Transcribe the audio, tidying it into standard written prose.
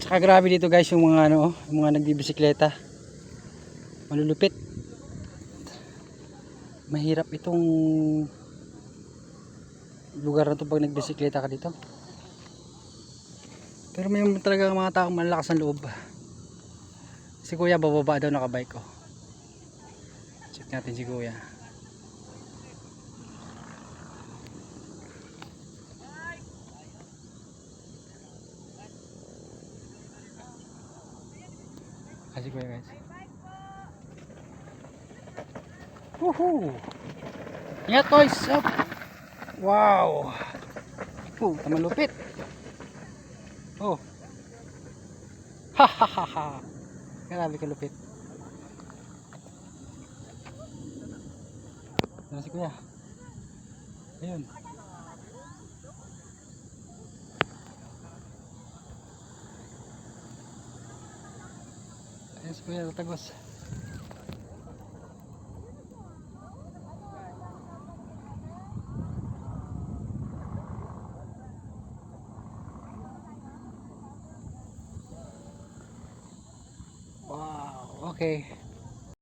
Tsaka grabe dito guys yung mga ano, yung mga nagbibisikleta. Malulupit. Mahirap itong lugar na to pag nagbisikleta ka dito. Pero may talaga mga taong malalakas ang loob. Si kuya bababa daw nakabike ko. Check natin si kuya. Kasi kuya guys. Woohoo! Ingat boys! Up! Wow! Malupit! Oh! Ha ha ha ha! Grabe kalupit. Ano si kuya? Ayun. Ayun si kuya, tatagos. Wow, okay.